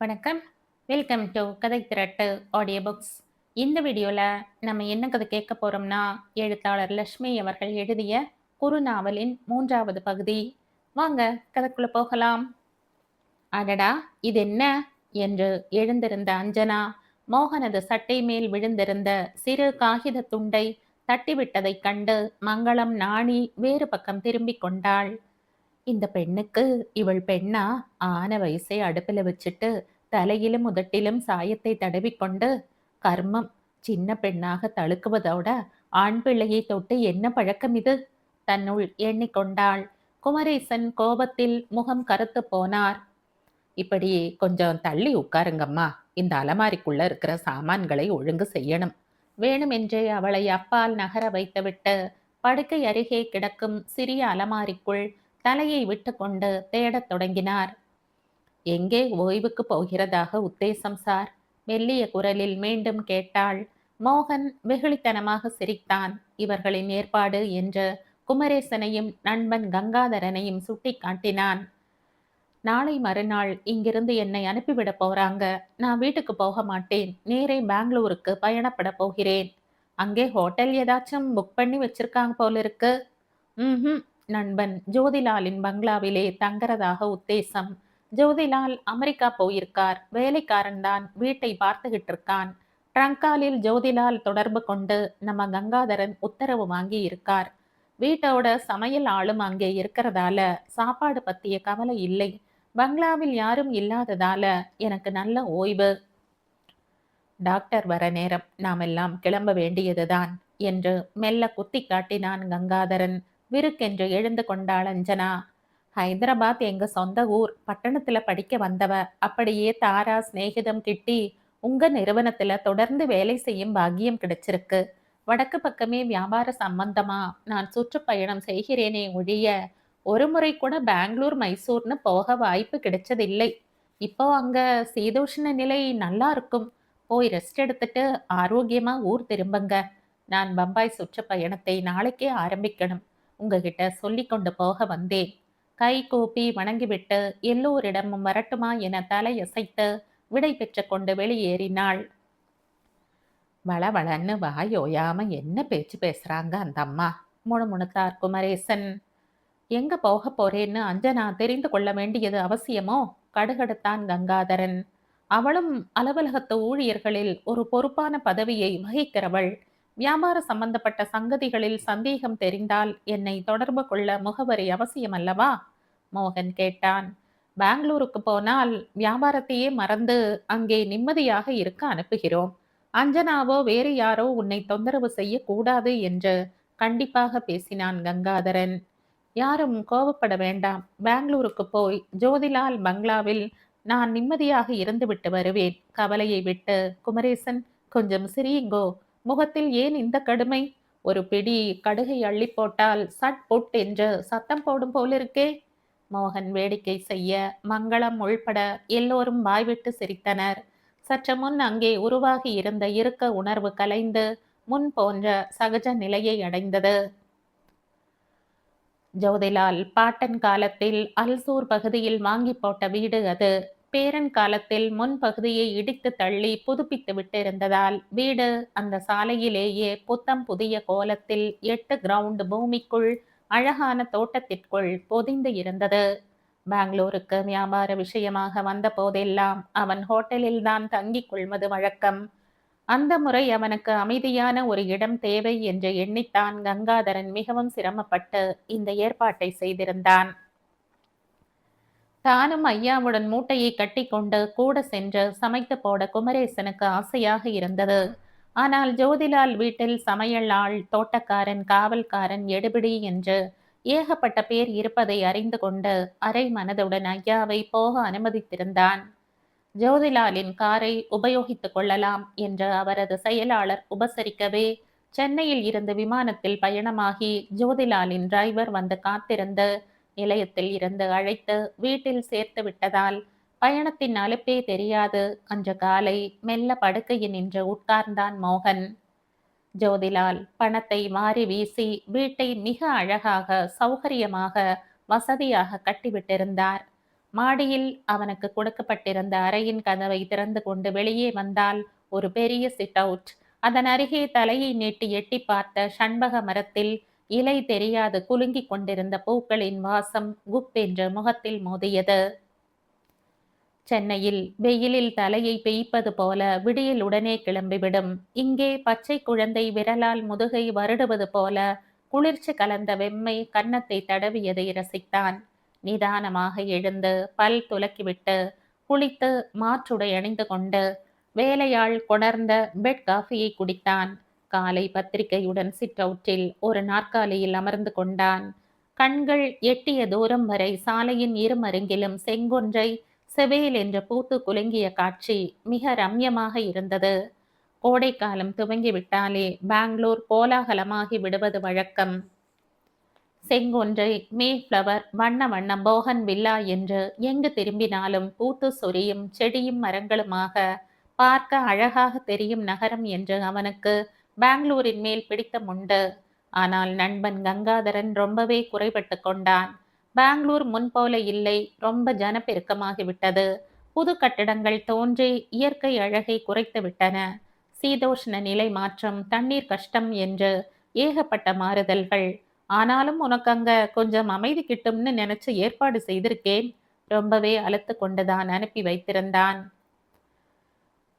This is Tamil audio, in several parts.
வணக்கம். வெல்கம் டு கதை திரட்டு ஆடியோ புக்ஸ். இந்த வீடியோவில் நம்ம என்ன கதை கேட்க போகிறோம்னா, எழுத்தாளர் லக்ஷ்மி அவர்கள் எழுதிய குறுநாவலின் 3வது பகுதி. வாங்க கதைக்குள்ள போகலாம். அடடா, இது என்ன என்று எழுந்திருந்த அஞ்சனா மோகனது சட்டை மேல் விழுந்திருந்த சிறு காகித துண்டை தட்டிவிட்டதைக் கண்டு மங்களம் நாணி வேறு பக்கம் திரும்பிக் கொண்டாள். இந்த பெண்ணுக்கு இவள் பெண்ணா? ஆன வயசை அடுப்பில் வச்சுட்டு தலையிலும் உதட்டிலும் சாயத்தை தடவிக்கொண்டு கர்மம், சின்ன பெண்ணாக தழுக்குவதோட ஆண் பிள்ளையை தொட்டு என்ன பழக்கம் இது? தன்னுள் எண்ணிக்கொண்டாள். குமரேசன் கோபத்தில் முகம் கருத்து போனார். இப்படி கொஞ்சம் தள்ளி உட்காருங்கம்மா, இந்த அலமாரிக்குள்ள இருக்கிற சாமான்களை ஒழுங்கு செய்யணும். வேணுமென்றே அவளை அப்பால் நகர வைத்துவிட்டு படுக்கை அருகே கிடக்கும் சிறிய அலமாரிக்குள் தலையை விட்டு கொண்டு தேடத் தொடங்கினார். எங்கே ஓய்வுக்கு போகிறதாக உத்தேசம் சார்? மெல்லிய குரலில் மீண்டும் கேட்டாள். மோகன் வெகுளித்தனமாக சிரித்தான். இவர்களின் ஏற்பாடு என்று குமரேசனையும் நண்பன் கங்காதரனையும் சுட்டி காட்டினான். நாளை மறுநாள் இங்கிருந்து என்னை அனுப்பிவிட போறாங்க. நான் வீட்டுக்கு போக மாட்டேன். நேரே பெங்களூருக்கு பயணப்பட போகிறேன். அங்கே ஹோட்டல் ஏதாச்சும் புக் பண்ணி வச்சிருக்காங்க போல இருக்கு. ம். நண்பன் ஜோதிலாலின் பங்களாவிலே தங்கறதாக உத்தேசம். ஜோதிலால் அமெரிக்கா போயிருக்கார். வேலைக்காரன் தான் வீட்டை பார்த்துக்கிட்டு இருக்கான். ட்ரங்காலில் ஜோதிலால் தொடர்பு கொண்டு நம்ம கங்காதரன் உத்தரவு வாங்கி இருக்கார். வீட்டோட சமையல் ஆளும் அங்கே இருக்கிறதால சாப்பாடு பத்திய கவலை இல்லை. பங்களாவில் யாரும் இல்லாததால எனக்கு நல்ல ஓய்வு. டாக்டர் வர நேரம், நாமெல்லாம் கிளம்ப வேண்டியதுதான் என்று மெல்ல குத்தி காட்டினான் கங்காதரன். விருக்கென்று எழுந்து கொண்டாள் அஞ்சனா. ஹைதராபாத் எங்க சொந்த ஊர். பட்டணத்துல படிக்க வந்தவ. அப்படியே தாரா சிநேகிதம் கிட்டி உங்க நிறுவனத்துல தொடர்ந்து வேலை செய்யும் பாக்கியம் கிடைச்சிருக்கு. வடக்கு பக்கமே வியாபார சம்பந்தமா நான் சுற்றுப்பயணம் செய்கிறேனே ஒழிய ஒரு முறை கூட பெங்களூர் மைசூர்னு போக வாய்ப்பு கிடைச்சதில்லை. இப்போ அங்க சீதோஷ்ண நிலை நல்லா இருக்கும். போய் ரெஸ்ட் எடுத்துட்டு ஆரோக்கியமா ஊர் திரும்புங்க. நான் பம்பாய் சுற்றுப்பயணத்தை நாளைக்கே ஆரம்பிக்கணும். உங்ககிட்ட சொல்லி கொண்டு போக வந்தேன். கை கூப்பி வணங்கிவிட்டு எல்லோரிடமும் வரட்டுமா என தலையசைத்து விடை பெற்று கொண்டு வெளியேறினாள். வளவளன்னு வாயோயாம என்ன பேச்சு பேசுறாங்க அந்த அம்மா, முணுமுணுத்தார் குமரேசன். எங்க போக போறேன்னு அஞ்சனா தெரிந்து கொள்ள வேண்டியது அவசியமோ? கடுகடுத்தான் கங்காதரன். அவளும் அலுவலகத்து ஊழியர்களில் ஒரு பொறுப்பான பதவியை வகிக்கிறவள். வியாபார சம்பந்தப்பட்ட சங்கதிகளில் சந்தேகம் தெரிந்தால் என்னை தொடர்பு கொள்ள முகவரி அவசியம் அல்லவா? மோகன் கேட்டான். பெங்களூருக்கு போனால் வியாபாரத்தையே மறந்து அங்கே நிம்மதியாக இருக்க அனுப்புகிறோம். அஞ்சனாவோ வேறு யாரோ உன்னை தொந்தரவு செய்யக்கூடாது என்று கண்டிப்பாக பேசினான் கங்காதரன். யாரும் கோபப்பட வேண்டாம். பெங்களூருக்கு போய் ஜோதிலால் பங்களாவில் நான் நிம்மதியாக இருந்துவிட்டு வருவேன். கவலையை விட்டு குமரேசன் கொஞ்சம் சிரியுங்கோ. முகத்தில் ஏன் இந்த கடுமை? ஒரு பிடி கடுகை அள்ளி போட்டால் சட் புட் என்று சத்தம் போடும் போலிருக்கே. மோகன் வேடிக்கை செய்ய மங்களம் உள்பட எல்லோரும் வாய்விட்டு சிரித்தனர். சற்று முன் அங்கே உருவாகி இருந்த இறுக்க உணர்வு கலைந்து முன் போன்ற சகஜ நிலையை அடைந்தது. ஜோதிலால் பாட்டன் காலத்தில் அல்சூர் பகுதியில் வாங்கி போட்ட வீடு அது. பேரன் காலத்தில் முன் பகுதியை இடித்து தள்ளி புதுப்பித்து விட்டிருந்ததால் வீடு அந்த சாலையிலேயே புத்தம் புதிய கோலத்தில் 8 கிரவுண்ட் பூமிக்குள் அழகான தோட்டத்திற்குள் பொதிந்து இருந்தது. பெங்களூருக்கு வியாபார விஷயமாக வந்த போதெல்லாம் அவன் ஹோட்டலில் தான் தங்கிக் கொள்வது வழக்கம். அந்த முறை அவனுக்கு அமைதியான ஒரு இடம் தேவை என்று எண்ணித்தான் கங்காதரன் மிகவும் சிரமப்பட்டு இந்த ஏற்பாட்டை செய்திருந்தான். தானும் ஐயாவுடன் மூட்டையை கட்டி கொண்டு கூட சென்று சமைத்து போட குமரேசனுக்கு ஆசையாக இருந்தது. ஆனால் ஜோதிலால் வீட்டில் சமையல் ஆள், தோட்டக்காரன், காவல்காரன், எடுபிடி என்று ஏகப்பட்ட பேர் இருப்பதை அறிந்து கொண்டு அரை மனதுடன் ஐயாவை போக அனுமதித்திருந்தான். ஜோதிலாலின் காரை உபயோகித்துக் கொள்ளலாம் என்று அவரது செயலாளர் உபசரிக்கவே சென்னையில் இருந்து விமானத்தில் பயணமாகி ஜோதிலாலின் டிரைவர் வந்து காத்திருந்து நிலையத்தில் இருந்து அழைத்து வீட்டில் சேர்த்து விட்டதால் பயணத்தின் அலுப்பே தெரியாது. அன்று காலை மெல்ல படுக்கையில் நின்று உட்கார்ந்தான் மோகன். ஜோதிலால் பணத்தை மாறி வீசி வீட்டை மிக அழகாக சௌகரியமாக வசதியாக கட்டிவிட்டிருந்தார். மாடியில் அவனுக்கு கொடுக்கப்பட்டிருந்த அறையின் கதவை திறந்து கொண்டு வெளியே வந்தால் ஒரு பெரிய சிட் அவுட். அதன் அருகே தலையை நீட்டி எட்டி பார்த்த சண்பக மரத்தில் இலை தெரியாது குலுங்கிக் கொண்டிருந்த பூக்களின் வாசம் குப்பென்று முகத்தில் மோதியது. சென்னையில் வெயிலில் தலையை பெய்ப்பது போல விடியல் உடனே கிளம்பிவிடும். இங்கே பச்சை குழந்தை விரலால் முதுகை வருடுவது போல குளிர்ச்சி கலந்த வெம்மை கன்னத்தை தடவியதை ரசித்தான். நிதானமாக எழுந்து பல் துலக்கிவிட்டு குளித்து மாற்றுடை அணிந்து கொண்டு வேலையாள் கொணர்ந்த பெட் காஃபியை குடித்தான். காலை பத்திரிகையுடன் சிட் அவுட்டில் ஒரு நாற்காலியில் அமர்ந்து கொண்டான். கண்கள் எட்டிய தூரம் வரை சாலையின் இருமருங்கிலும் செங்கொன்றை செவேல் என்று பூத்து குலுங்கிய காட்சி மிக ரம்யமாக இருந்தது. கோடைக்காலம் துவங்கிவிட்டாலே பெங்களூர் கோலாகலமாகி விடுவது வழக்கம். செங்கொன்றை, மேஃப்ளவர், வண்ண வண்ணம் போகன் வில்லா என்று எங்கு திரும்பினாலும் பூத்து சொரியும் செடியும் மரங்களுமாக பார்க்க அழகாக தெரியும் நகரம் என்று அவனுக்கு பெங்களூரின் மேல் பிடித்தமுண்டு. ஆனால் நண்பன் கங்காதரன் ரொம்பவே குறைபட்டு கொண்டான். பெங்களூர் முன்போல இல்லை, ரொம்ப ஜனப்பெருக்கமாகிவிட்டது. புது கட்டடங்கள் தோன்றி இயற்கை அழகை குறைத்து விட்டன. சீதோஷ்ண நிலை மாற்றம், தண்ணீர் கஷ்டம் என்று ஏகப்பட்ட மாறுதல்கள். ஆனாலும் உனக்கு அங்க கொஞ்சம் அமைதி கிட்டும்னு நினைச்சு ஏற்பாடு செய்திருக்கேன். ரொம்பவே அலுத்து கொண்டுதான் அனுப்பி வைத்திருந்தான்.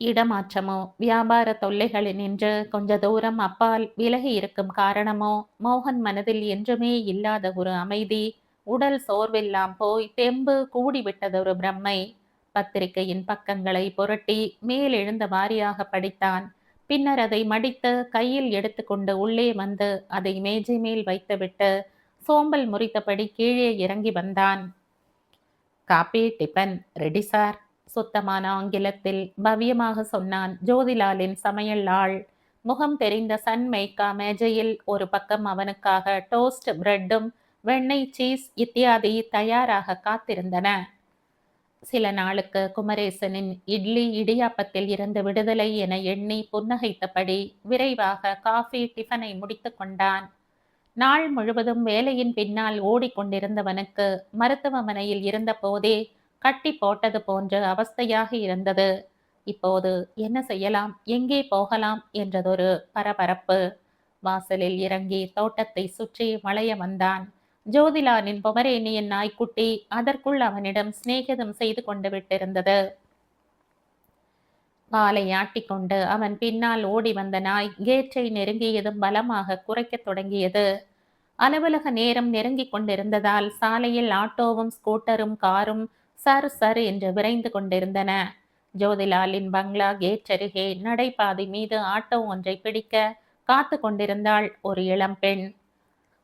இடமாற்றமோ வியாபார தொல்லைகளினின்று கொஞ்ச தூரம் அப்பால் விலகி இருக்கும் காரணமோ மோகன் மனதில் என்றுமே இல்லாத ஒரு அமைதி, உடல் சோர்வெல்லாம் போய் தெம்பு கூடிவிட்டதொரு பிரம்மை. பத்திரிகையின் பக்கங்களை புரட்டி மேலெழுந்த வாரியாக படித்தான். பின்னர் அதை மடித்து கையில் எடுத்துக்கொண்டு உள்ளே வந்து அதை மேஜை மேல் வைத்துவிட்டு சோம்பல் முறித்தபடி கீழே இறங்கி வந்தான். காபி டிபன் ரெடி சார், சுத்தமான ஆங்கிலத்தில் பவ்யமாக சொன்னான் ஜோதிலாலின் சமையல் ஆள். முகம் தெரிந்த சன்மைக்கா மேஜையில் ஒரு பக்கம் அவனுக்காக டோஸ்ட் பிரெட்டும் வெண்ணெய் சீஸ் இத்தியாதி தயாராக காத்திருந்தன. சில நாளுக்கு குமரேசனின் இட்லி இடியாப்பத்தில் இருந்து விடுதலை என எண்ணி புன்னகைத்தபடி விரைவாக காஃபி டிஃபனை முடித்து கொண்டான். நாள் முழுவதும் வேலையின் பின்னால் ஓடிக்கொண்டிருந்தவனுக்கு மருத்துவமனையில் இருந்த போதே கட்டி போட்டது போன்ற அவஸ்தையாக இருந்தது. இப்போது என்ன செய்யலாம், எங்கே போகலாம் என்றதொரு பரபரப்பு. வாசலில் இறங்கி தோட்டத்தை சுற்றி மலைய வந்தான். ஜோதிலானின் பொமரேனியன் நாய்க்குட்டி அதற்குள் அவனிடம் சிநேகிதம் செய்து கொண்டு விட்டிருந்தது. வாலை ஆட்டிக்கொண்டு அவன் பின்னால் ஓடி வந்த நாய் கேட்டை நெருங்கியதும் பலமாக குறைக்கத் தொடங்கியது. அலுவலக நேரம் நெருங்கிக் கொண்டிருந்ததால் சாலையில் ஆட்டோவும் ஸ்கூட்டரும் காரும் சர் சர் என்று விரைந்து கொண்டிருந்தன. ஜோதிலாலின் பங்களா கேட் அருகே நடைபாதை மீது ஆட்டோ ஒன்றை பிடிக்க காத்து கொண்டிருந்தாள் ஒரு இளம்பெண்.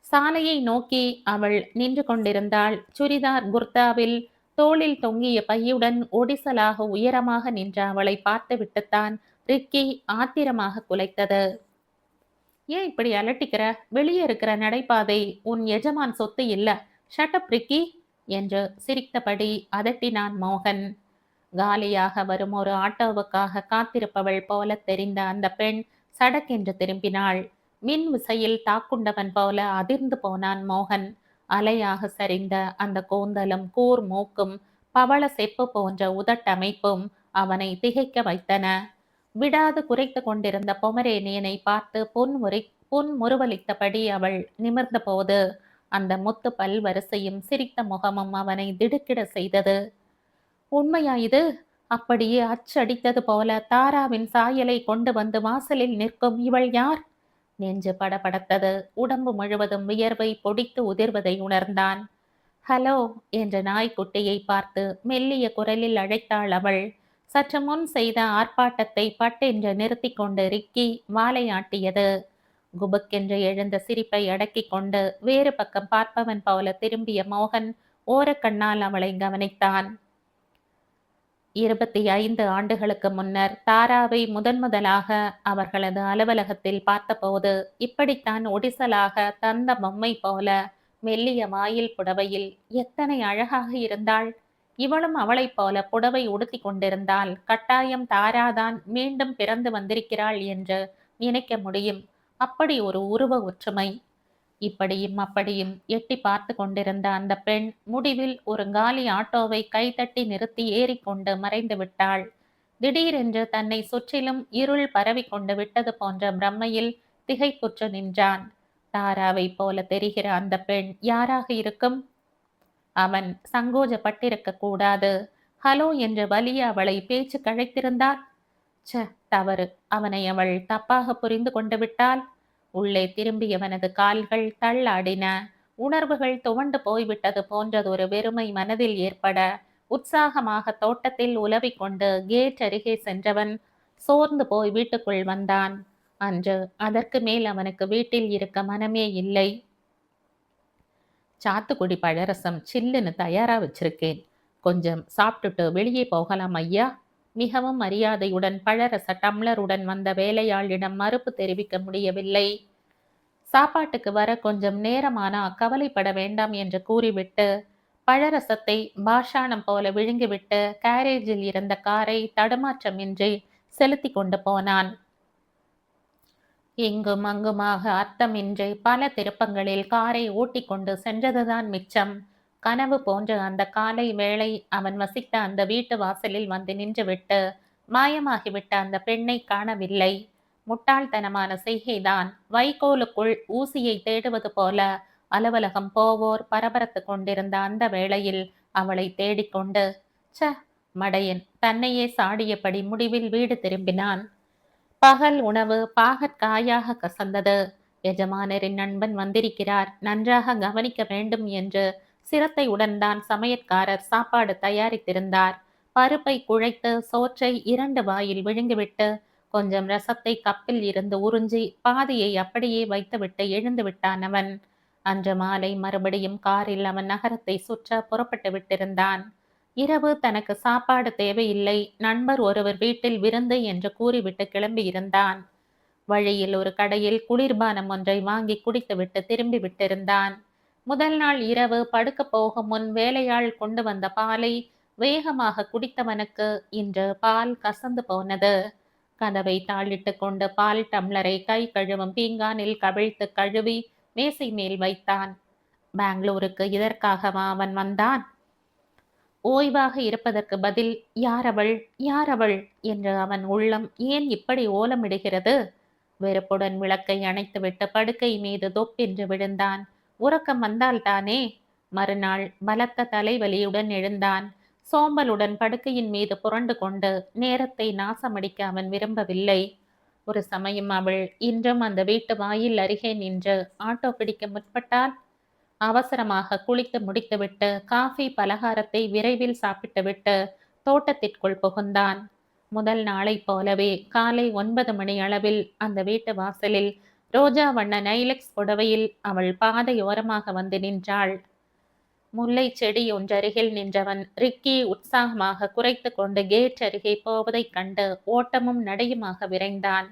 சாலையை நோக்கி அவள் நின்று கொண்டிருந்தாள். சுரிதார் குர்தாவில் தோளில் தொங்கிய பையுடன் ஒடிசலாக உயரமாக நின்ற அவளை பார்த்து விட்டுத்தான் ரிக்கி ஆத்திரமாக குலைத்தது. ஏன் இப்படி அலட்டிக்கிற? வெளியே இருக்கிற நடைபாதை உன் எஜமான் சொத்து இல்ல. ஷட்டப் ரிக்கி என்று சிரித்தபடி அதட்டினான் மோகன். காலியாக வரும் ஒரு ஆட்டோவுக்காக காத்திருப்பவள் போல தெரிந்த அந்த பெண் சடக்கென்று திரும்பினாள். மின் விசையில் தாக்குண்டவன் போல அதிர்ந்து போனான் மோகன். அலையாக சரிந்த அந்த கூந்தலும் கூர் மூக்கும் பவள செப்பு போன்ற உதட்டமைப்பும் அவனை திகைக்க வைத்தன. விடாது குறைத்து கொண்டிருந்த பொமரேனியனை பார்த்து புன்முறுவலித்தபடி அவள் நிமிர்ந்த போது அந்த முத்து பல் வரிசையும் சிரித்த முகமும் அவனை திடுக்கிட செய்தது. உண்மையா இது? அப்படியே அச்சடித்தது போல தாராவின் சாயலை கொண்டு வந்து வாசலில் நிற்கும் இவள் யார்? நெஞ்சு படபடத்தது. உடம்பு முழுவதும் வியர்வை பொடித்து உதிர்வதை உணர்ந்தான். ஹலோ என்ற நாய்க்குட்டியை பார்த்து மெல்லிய குரலில் அழைத்தாள் அவள். சற்று முன் செய்த ஆர்ப்பாட்டத்தை பட்டென்று நிறுத்தி கொண்டு ரிக்கி வாலை ஆட்டியது. குபுக்கென்று எழுந்த சிரிப்பை அடக்கி கொண்டு வேறு பக்கம் பார்ப்பவன் போல திரும்பிய மோகன் ஓரக்கண்ணால் அவளை கவனித்தான். 25 ஆண்டுகளுக்கு முன்னர் தாராவை முதன்முதலாக அவர்களது அலுவலகத்தில் பார்த்தபோது இப்படித்தான் ஒடிசலாக தந்த பொம்மை போல மெல்லிய வாயில் புடவையில் எத்தனை அழகாக இருந்தாள். இவளும் அவளைப் போல புடவை உடுத்தி கொண்டிருந்தால் கட்டாயம் தாராதான் மீண்டும் பிறந்து வந்திருக்கிறாள் என்று நினைக்க முடியும். அப்படி ஒரு உருவ ஒற்றுமை. இப்படியும் அப்படியும் எட்டி பார்த்து கொண்டிருந்த அந்த பெண் முடிவில் ஒரு காலி ஆட்டோவை கைதட்டி நிறுத்தி ஏறிக்கொண்டு மறைந்து விட்டாள். திடீரென்று தன்னை சுற்றிலும் இருள் பரவி கொண்டு விட்டது போன்ற பிரம்மையில் திகைப்புற்று நின்றான். தாராவை போல தெரிகிற அந்த பெண் யாராக இருக்கும்? அவன் சங்கோஜப்பட்டிருக்க கூடாது. ஹலோ என்ற வலிய அவளை பேச்சு கழைத்திருந்தாள். ச்ச, தவறு. அவனை அவள் தப்பாக புரிந்து கொண்டு விட்டாள். உள்ளே திரும்பியவனது கால்கள் தள்ளாடின. உணர்வுகள் துவண்டு போய்விட்டது போன்றதொரு வெறுமை மனதில் ஏற்பட உற்சாகமாக தோட்டத்தில் உலவிக் கொண்டு கேட் அருகே சென்றவன் சோர்ந்து போய் வீட்டுக்குள் வந்தான். அன்று அதற்கு மேல் அவனுக்கு வீட்டில் இருக்க மனமே இல்லை. சாத்துக்குடி பழரசம் சில்லுன்னு தயாரா வச்சிருக்கேன். கொஞ்சம் சாப்பிட்டுட்டு வெளியே போகலாம் ஐயா. மிகவும் மரியாதையுடன் பழரச டம்ளருடன் வந்த வேலையாளிடம் மறுப்பு தெரிவிக்க முடியவில்லை. சாப்பாட்டுக்கு வர கொஞ்சம் நேரமானா கவலைப்பட வேண்டாம் என்று கூறிவிட்டு பழரசத்தை பாஷாணம் போல விழுங்கிவிட்டு கேரேஜில் இருந்த காரை தடுமாற்றமின்றி செலுத்தி கொண்டு போனான். இங்கும் அங்குமாக அர்த்தமின்றி பல திருப்பங்களில் காரை ஓட்டிக்கொண்டு சென்றதுதான் மிச்சம். கனவு போன்ற அந்த காலை வேளை அவன் வசித்த அந்த வீட்டு வாசலில் வந்து நின்றுவிட்டு மாயமாகிவிட்ட அந்த பெண்ணை காணவில்லை. முட்டாள்தனமான செய்கைதான். வைக்கோலுக்குள் ஊசியை தேடுவது போல அலுவலகம் போவோர் பரபரத்து கொண்டிருந்த அந்த வேளையில் அவளை தேடிக்கொண்டு ச மடையன் தன்னையே சாடியபடி முடிவில் வீடு திரும்பினான். பகல் உணவு பாகற்காயாக கசந்தது. எஜமானரின் நண்பன் வந்திருக்கிறார், நன்றாக கவனிக்க வேண்டும் என்று சிரத்தையுடன் தான் சமையற்காரர் சாப்பாடு தயாரித்திருந்தார். பருப்பை குழைத்து சோற்றை 2 வாயில் விழுங்கிவிட்டு கொஞ்சம் ரசத்தை கப்பில் இருந்து உறிஞ்சி பாதியை அப்படியே வைத்துவிட்டு எழுந்து விட்டான் அவன். அன்று மாலை மறுபடியும் காரில் அவன் நகரத்தை சுற்ற புறப்பட்டு விட்டிருந்தான். இரவு தனக்கு சாப்பாடு தேவையில்லை, நண்பர் ஒருவர் வீட்டில் விருந்து என்று கூறிவிட்டு கிளம்பியிருந்தான். வழியில் ஒரு கடையில் குளிர்பானம் ஒன்றை வாங்கி குடித்துவிட்டு திரும்பி விட்டிருந்தான். முதல் நாள் இரவு படுக்க போகும் முன் வேலையாள் கொண்டு வந்த பாலை வேகமாக குடித்தவனுக்கு இன்று பால் கசந்து போனது. கதவை தாளிட்டு கொண்டு பால் டம்ளரை கை கழுவும் பீங்கானில் கவிழ்த்து கழுவி மேசை மேல் வைத்தான். பெங்களூருக்கு இதற்காகவா அவன் வந்தான்? ஓய்வாக இருப்பதற்கு பதில் யாரவள் யாரவள் என்று அவன் உள்ளம் ஏன் இப்படி ஓலமிடுகிறது? வெறுப்புடன் விளக்கை அணைத்துவிட்டு படுக்கை மீது தொப்பென்று விழுந்தான். உறக்கம் வந்தால்தானே. மறுநாள் பலத்த தலைவலியுடன் எழுந்தான். சோம்பலுடன் படுக்கையின் மீது புரண்டு கொண்டு நேரத்தை நாசமடிக்க அவன் விரும்பவில்லை. ஒரு சமயம் அவள் இன்றும் அந்த வீட்டு வாயில் அருகே நின்று ஆட்டோ பிடிக்க முற்பட்டாள். அவசரமாக குளித்து முடித்துவிட்டு காஃபி பலகாரத்தை விரைவில் சாப்பிட்டுவிட்டு தோட்டத்திற்குள் புகுந்தான். முதல் நாளை போலவே காலை 9 மணி அளவில் அந்த வீட்டு வாசலில் ரோஜா வண்ண நைலெக்ஸ் புடவையில் அவள் பாதையோரமாக வந்து நின்றாள். முல்லை செடி ஒன்றருகில் நின்றவன் ரிக்கி உற்சாகமாக குறைத்து கொண்டு கேட் அருகே போவதைக் கண்டு ஓட்டமும் நடையுமாக விரைந்தான்.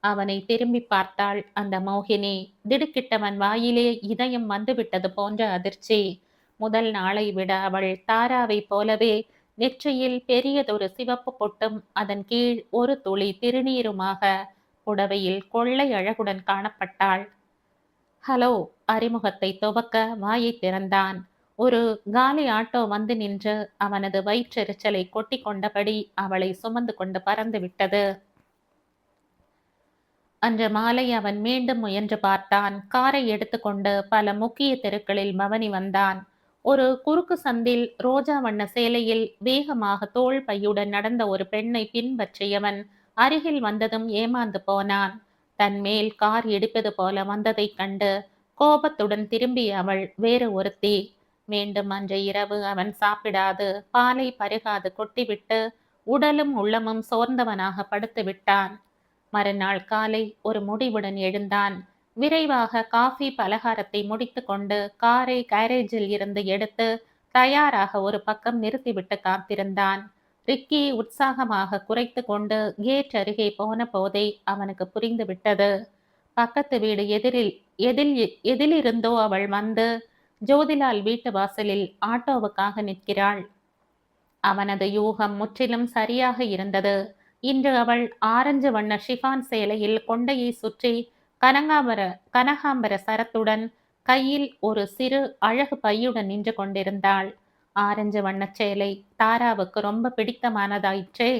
அவனை திரும்பி பார்த்தாள் அந்த மோகினி. திடுக்கிட்டவன் வாயிலே இதயம் வந்துவிட்டது போன்ற அதிர்ச்சி. முதல் நாளை விட அவள் தாராவை போலவே நெற்றியில் பெரியதொரு சிவப்பு பொட்டும் அதன் கீழ் ஒரு துளி திருநீருமாக புடவையில் கொள்ளை அழகுடன் காணப்பட்டாள். ஹலோ. அறிமுகத்தை துவக்க வாயை திறந்தான். ஒரு காலி ஆட்டோ வந்து நின்று அவனது வயிற்றெரிச்சலை கொட்டி கொண்டபடி அவளை சுமந்து கொண்டு பறந்து விட்டது. அன்று மாலை அவன் மீண்டும் முயன்று பார்த்தான். காரை எடுத்துக்கொண்டு பல முக்கிய தெருக்களில் பவனி வந்தான். ஒரு குறுக்கு சந்தில் ரோஜா வண்ண சேலையில் வேகமாக தோள் பையுடன் நடந்த ஒரு பெண்ணை பின்பற்றியவன் அருகில் வந்ததும் ஏமாந்து போனான். தன் மேல் கார் இடிப்பது போல வந்ததைக் கண்டு கோபத்துடன் திரும்பிய அவள் வேறு ஒருத்தி. மீண்டும் அன்று இரவு அவன் சாப்பிடாது பாலை பருகாது கொட்டிவிட்டு உடலும் உள்ளமும் சோர்ந்தவனாக படுத்து விட்டான். மறுநாள் காலை ஒரு முடிவுடன் எழுந்தான். விரைவாக காஃபி பலகாரத்தை முடித்து கொண்டு காரை கேரேஜில் இருந்து எடுத்து தயாராக ஒரு பக்கம் நிறுத்திவிட்டு காத்திருந்தான். ரிக்கி உற்சாகமாக குறைத்து கொண்டு கேட் அருகே போன போதே அவனுக்கு புரிந்து விட்டது. பக்கத்து வீடு எதிலிருந்தோ அவள் வந்து ஜோதிலால் வீட்டு வாசலில் ஆட்டோவுக்காக நிற்கிறாள். அவனது யூகம் முற்றிலும் சரியாக இருந்தது. இன்று அவள் ஆரஞ்சு வண்ண ஷிஃபான் சேலையில் கொண்டையை சுற்றி கனகாம்பர சரத்துடன் கையில் ஒரு சிறு அழகு பையுடன் நின்று கொண்டிருந்தாள். ஆரஞ்சு வண்ணச் சேலை தாராவுக்கு ரொம்ப பிடித்தமானதாயிற்றே.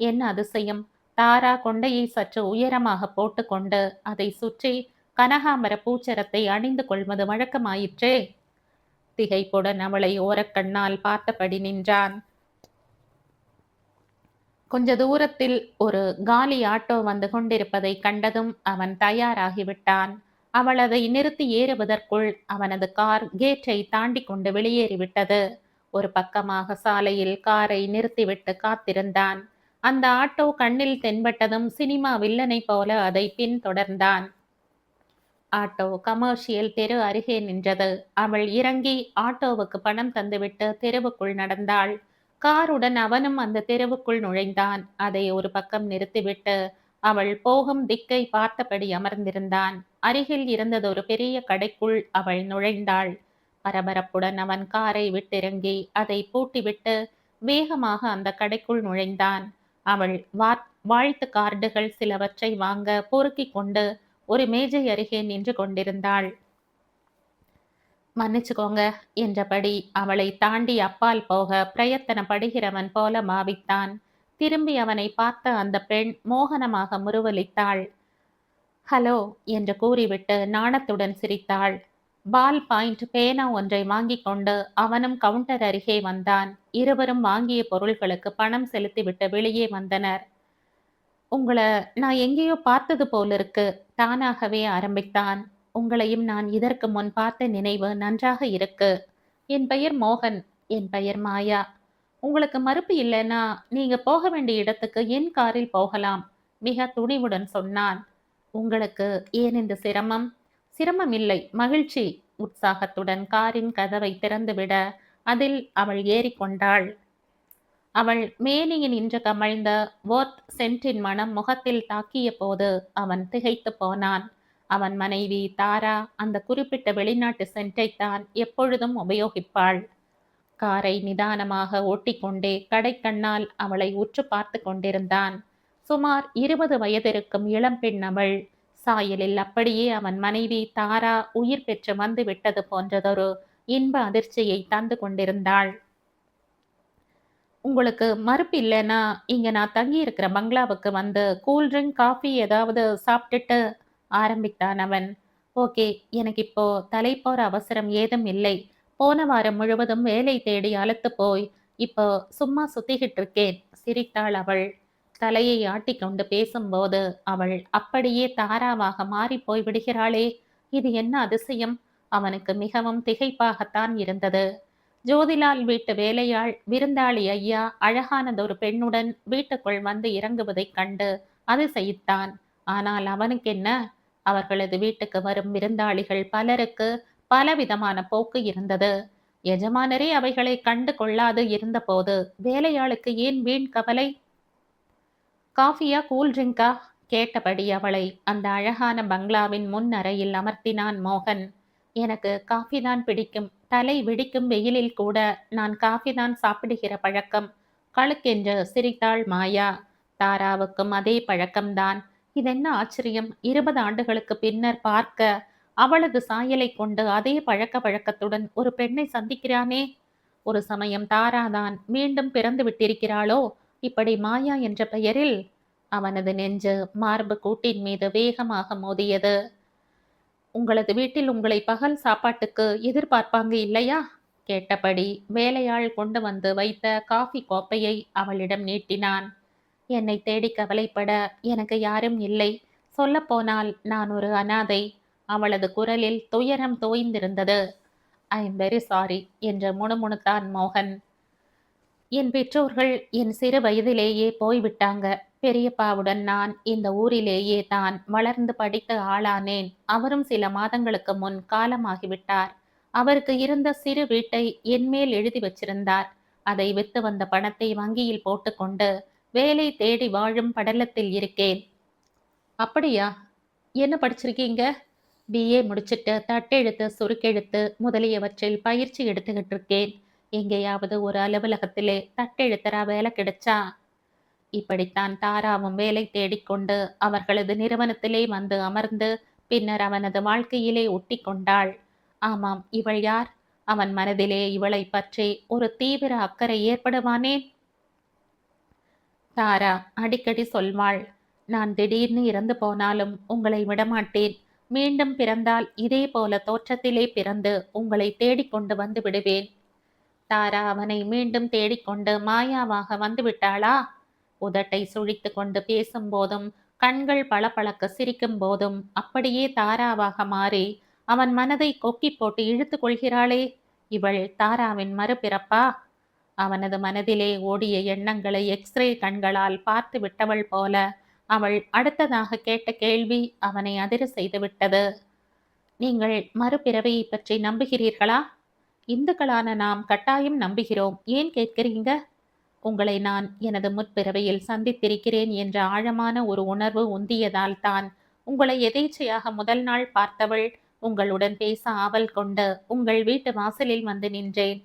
என்ன அதிசயம்! தாரா கொண்டையை சற்று உயரமாக போட்டுக்கொண்டு அதை சுற்றி கனகாம்பர பூச்சரத்தை அணிந்து கொள்வது வழக்கமாயிற்றே. திகைப்புடன் அவளை ஓரக்கண்ணால் பார்த்தபடி நின்றான். கொஞ்ச தூரத்தில் ஒரு காலி ஆட்டோ வந்து கொண்டிருப்பதை கண்டதும் அவன் தயாராகிவிட்டான். அவள் அதை நிறுத்தி ஏறுவதற்குள் அவனது கார் கேட்டை தாண்டி கொண்டு வெளியேறிவிட்டது. ஒரு பக்கமாக சாலையில் காரை நிறுத்திவிட்டு காத்திருந்தான். அந்த ஆட்டோ கண்ணில் தென்பட்டதும் சினிமா வில்லனை போல அதை பின்தொடர்ந்தான். ஆட்டோ கமர்ஷியல் தெரு அருகே நின்றது. அவள் இறங்கி ஆட்டோவுக்கு பணம் தந்துவிட்டு தெருவுக்குள் நடந்தாள். காருடன் அவனும் அந்த தெருவுக்குள் நுழைந்தான். அதை ஒரு பக்கம் நிறுத்திவிட்டு அவள் போகும் திக்கை பார்த்தபடி அமர்ந்திருந்தான். அருகில் இருந்ததொரு பெரிய கடைக்குள் அவள் நுழைந்தாள். பரபரப்புடன் அவன் காரை விட்டிறங்கி அதை பூட்டிவிட்டு வேகமாக அந்த கடைக்குள் நுழைந்தான். அவள் வாழ்த்து கார்டுகள் சிலவற்றை வாங்க பொறுக்கிக் கொண்டு ஒரு மேஜை அருகே நின்று கொண்டிருந்தாள். மன்னிச்சுக்கோங்க என்றபடி அவளை தாண்டி அப்பால் போக பிரயத்தனப்படுகிறவன் போல பாவித்தான். திரும்பி அவனை பார்த்த அந்த பெண் மோகனமாக முறுவலித்தாள். ஹலோ என்று கூறிவிட்டு நாணத்துடன் சிரித்தாள். பால் பாயிண்ட் பேனா ஒன்றை வாங்கிக் கொண்டு அவனும் கவுண்டர் அருகே வந்தான். இருவரும் வாங்கிய பொருள்களுக்கு பணம் செலுத்திவிட்டு வெளியே வந்தனர். உங்கள நான் எங்கேயோ பார்த்தது போலிருக்கு தானாகவே ஆரம்பித்தான். உங்களையும் நான் இதற்கு முன் பார்த்த நினைவு நன்றாக இருக்கு. என் பெயர் மோகன். என் பெயர் மாயா. உங்களுக்கு மறுப்பு இல்லைன்னா நீங்க போக வேண்டிய இடத்துக்கு என் காரில் போகலாம் மிக துணிவுடன் சொன்னான். உங்களுக்கு ஏன் இந்த சிரமம்? சிரமம் இல்லை, மகிழ்ச்சி. உற்சாகத்துடன் காரின் கதவை திறந்துவிட அதில் அவள் ஏறிக்கொண்டாள். அவள் மேனியில் நின்று கமழ்ந்த வோர்த் சென்ட்டின் மனம் முகத்தில் தாக்கிய போது அவன் திகைத்து போனான். அவன் மனைவி தாரா அந்த குறிப்பிட்ட வெளிநாட்டு சென்ட்டைத்தான் எப்பொழுதும் உபயோகிப்பாள். காரை நிதானமாக ஓட்டிக்கொண்டே கடைக்கண்ணால் அவளை உற்று பார்த்து கொண்டிருந்தான். சுமார் 20 வயதிருக்கும் இளம்பெண் அவள். சாயலில் அப்படியே அவன் மனைவி தாரா உயிர் பெற்று வந்து விட்டது போன்றதொரு இன்ப அதிர்ச்சியை தந்து கொண்டிருந்தாள். உங்களுக்கு மறுப்பு இல்லைன்னா இங்க நான் தங்கி இருக்கிற பங்களாவுக்கு வந்து கூல் ட்ரிங்க் காஃபி ஏதாவது சாப்பிட்டுட்டு ஆரம்பித்தான் அவன். ஓகே, எனக்கு இப்போ தலை போற அவசரம் ஏதும் இல்லை. போன வாரம் முழுவதும் வேலை தேடி அலுத்து போய் இப்போ சும்மா சுத்திக்கிட்டு இருக்கேன் சிரித்தாள் அவள். தலையை ஆட்டிக்கொண்டு பேசும்போது அவள் அப்படியே தாராவாக மாறி போய் விடுகிறாளே, இது என்ன அதிசயம்? அவனுக்கு மிகவும் திகைப்பாகத்தான் இருந்தது. ஜோதிலால் வீட்டு வேலையாள் விருந்தாளி ஐயா அழகானதொரு பெண்ணுடன் வீட்டுக்குள் வந்து இறங்குவதைக் கண்டு அதிசயித்தான். ஆனால் அவனுக்கென்ன? அவர்களது வீட்டுக்கு வரும் விருந்தாளிகள் பலருக்கு பலவிதமான போக்கு இருந்தது. எஜமானரே அவைகளை கண்டு கொள்ளாது இருந்தபோது வேலையாளுக்கு ஏன் வீண் கவலை? காஃபியா கூல் ட்ரிங்கா கேட்டபடி அவளை அந்த அழகான பங்களாவின் முன் அறையில் அமர்த்தினான் மோகன். எனக்கு காஃபி தான் பிடிக்கும். தலை வெடிக்கும் வெயிலில் கூட நான் காஃபி தான் சாப்பிடுகிற பழக்கம். கழுக்கென்று சிரித்தாள் மாயா. தாராவுக்கும் அதே பழக்கம்தான். இதென்ன ஆச்சரியம்! 20 ஆண்டுகளுக்கு பின்னர் பார்க்க அவளது சாயலை கொண்டு அதே பழக்க வழக்கத்துடன் ஒரு பெண்ணை சந்திக்கிறானே. ஒரு சமயம் தாராதான் மீண்டும் பிறந்து விட்டிருக்கிறாளோ இப்படி மாயா என்ற பெயரில்? அவனது நெஞ்சு மார்பு கூட்டின் மீது வேகமாக மோதியது. உங்களது வீட்டில் உங்களை பகல் சாப்பாட்டுக்கு எதிர்பார்ப்பாங்க இல்லையா கேட்டபடி வேலையாள் கொண்டு வந்து வைத்த காஃபி கோப்பையை அவளிடம் நீட்டினான். என்னை தேடி கவலைப்பட எனக்கு யாரும் இல்லை. சொல்லப்போனால் நான் ஒரு அனாதை. அவளது குரலில் துயரம் தோய்ந்திருந்தது. ஐ எம் வெரி சாரி என்று முணுமுணுத்தான் மோகன். என் பெற்றோர்கள் என் சிறு வயதிலேயே போய்விட்டாங்க. பெரியப்பாவுடன் நான் இந்த ஊரிலேயே தான் வளர்ந்து படித்து ஆளானேன். அவரும் சில மாதங்களுக்கு முன் காலமாகிவிட்டார். அவருக்கு இருந்த சிறு வீட்டை என்மேல் எழுதி வச்சிருந்தார். அதை வித்து வந்த பணத்தை வங்கியில் போட்டுக்கொண்டு வேலை தேடி வாழும் படலத்தில் இருக்கேன். அப்படியா? என்ன படிச்சிருக்கீங்க? பிஏ முடிச்சிட்டு தட்டெழுத்து சுருக்கெழுத்து முதலியவற்றில் பயிற்சி எடுத்துக்கிட்டு இருக்கேன். எங்கேயாவது ஒரு அலுவலகத்திலே தட்டெழுத்தரா வேலை கிடைச்சா? இப்படித்தான் தாராவும் வேலை தேடிக்கொண்டு அவர்களது நிறுவனத்திலே வந்து அமர்ந்து பின்னர் அவனது வாழ்க்கையிலே ஒட்டி கொண்டாள். ஆமாம், இவள் யார்? அவன் மனதிலே இவளைப் பற்றி ஒரு தீவிர அக்கறை ஏற்படுவானேன்? தாரா அடிக்கடி சொல்வாள், நான் திடீர்னு இறந்து போனாலும் உங்களை விடமாட்டேன். மீண்டும் பிறந்தால் இதே போல தோற்றத்திலே பிறந்து உங்களை தேடிக்கொண்டு வந்து விடுவேன். தாரா அவனை மீண்டும் தேடிக்கொண்டு மாயாவாக வந்துவிட்டாளா? உதட்டை சுழித்து கொண்டு பேசும்போதும் கண்கள் பளபளக்க சிரிக்கும் போதும் அப்படியே தாராவாக மாறி அவன் மனதை கொக்கி போட்டு இழுத்து கொள்கிறாளே, இவள் தாராவின் மறுபிறப்பா? அவனது மனதிலே ஓடிய எண்ணங்களை எக்ஸ்ரே கண்களால் பார்த்து விட்டவள் போல அவள் அடுத்ததாக கேட்ட கேள்வி அவனை அதிர செய்து விட்டது. நீங்கள் மறுபிறவியை பற்றி நம்புகிறீர்களா? இந்துக்களான நாம் கட்டாயம் நம்புகிறோம். ஏன் கேட்கிறீங்க? உங்களை நான் எனது முற்பிறவியில் சந்தித்திருக்கிறேன் என்ற ஆழமான ஒரு உணர்வு உந்தியதால் தான் உங்களை எதேச்சையாக முதல் நாள் பார்த்தவள் உங்களுடன் பேச ஆவல் கொண்டு உங்கள் வீட்டு வாசலில் வந்து நின்றேன்.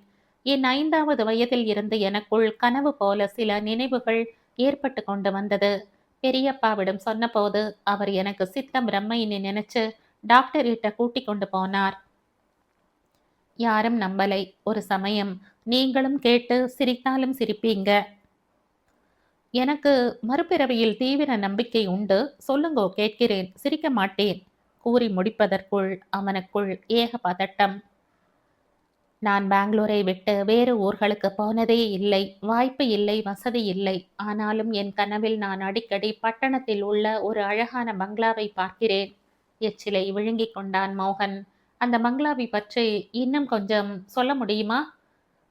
என் 5வது வயதில் இருந்து எனக்குள் கனவு போல சில நினைவுகள் ஏற்பட்டு கொண்டு வந்தது. பெரியப்பாவிடம் சொன்னபோது அவர் எனக்கு சித்த பிரம்மைன்னு நினைச்சு டாக்டர் கிட்ட கூட்டிக் கொண்டு போனார். யாரும் நம்பலை. ஒரு சமயம் நீங்களும் கேட்டு சிரித்தாலும் சிரிப்பீங்க. எனக்கு மறுபிறவியில் தீவிர நம்பிக்கை உண்டு. சொல்லுங்கோ, கேட்கிறேன். சிரிக்க மாட்டேன். கூறி முடிப்பதற்குள் அவனுக்குள் ஏக பதட்டம். நான் பெங்களூரை விட்டு வேறு ஊர்களுக்கு போனதே இல்லை. வாய்ப்பு இல்லை, வசதி இல்லை. ஆனாலும் என் கனவில் நான் அடிக்கடி பட்டணத்தில் உள்ள ஒரு அழகான பங்களாவை பார்க்கிறேன். எச்சிலை விழுங்கிக் கொண்டான் மோகன். அந்த பங்களாவை பற்றி இன்னும் கொஞ்சம் சொல்ல முடியுமா?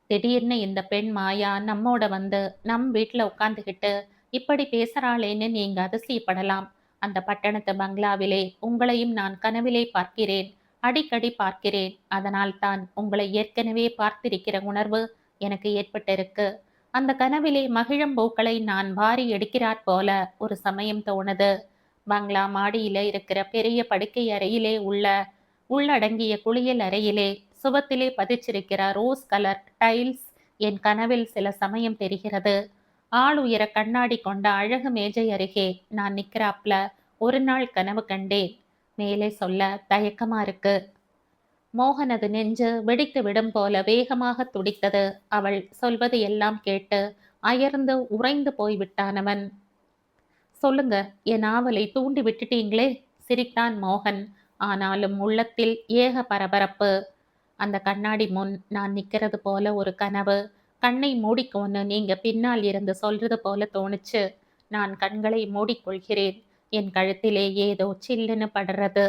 திடீர்னு இந்த பெண் மாயா நம்மோட வந்து நம் வீட்டில் உட்காந்துக்கிட்டு இப்படி பேசுறாளேன்னு நீங்க அதிசயப்படலாம். அந்த பட்டணத்து பங்களாவிலே உங்களையும் நான் கனவிலே பார்க்கிறேன். அடிக்கடி பார்க்கிறேன். அதனால் தான் உங்களை ஏற்கனவே பார்த்திருக்கிற உணர்வு எனக்கு ஏற்பட்டிருக்கு. அந்த கனவிலே மகிழம்பூக்களை நான் வாரி எடுக்கிறாற் போல ஒரு சமயம் தோணுது. பங்களா மாடியில இருக்கிற பெரிய படுக்கை அறையிலே உள்ளடங்கிய குளியல் அறையிலே சுவத்திலே பதிச்சிருக்கிற ரோஸ் கலர் டைல்ஸ் என் கனவில் சில சமயம் தெரிகிறது. ஆள் உயர கண்ணாடி கொண்ட அழகு மேஜை அருகே நான் நிற்கிறாப்ல ஒரு நாள் கனவு கண்டேன். மேலே சொல்ல தயக்கமா இருக்கு. மோகனது நெஞ்சு வெடித்து விடும் போல வேகமாக துடித்தது. அவள் சொல்வது எல்லாம் கேட்டு அயர்ந்து உறைந்து போய்விட்டானவன். சொல்லுங்க, என் ஆவலை தூண்டி விட்டுட்டீங்களே, சிரித்தான் மோகன். ஆனாலும் உள்ளத்தில் ஏக பரபரப்பு. அந்த கண்ணாடி முன் நான் நிற்கிறது போல ஒரு கனவு. கண்ணை மூடிக்கோன்னு நீங்க பின்னால் இருந்து சொல்றது போல தோணுச்சு. நான் கண்களை மூடிக்கொள்கிறேன். என் கழுத்திலே ஏதோ சில்லுன்னு படுறது.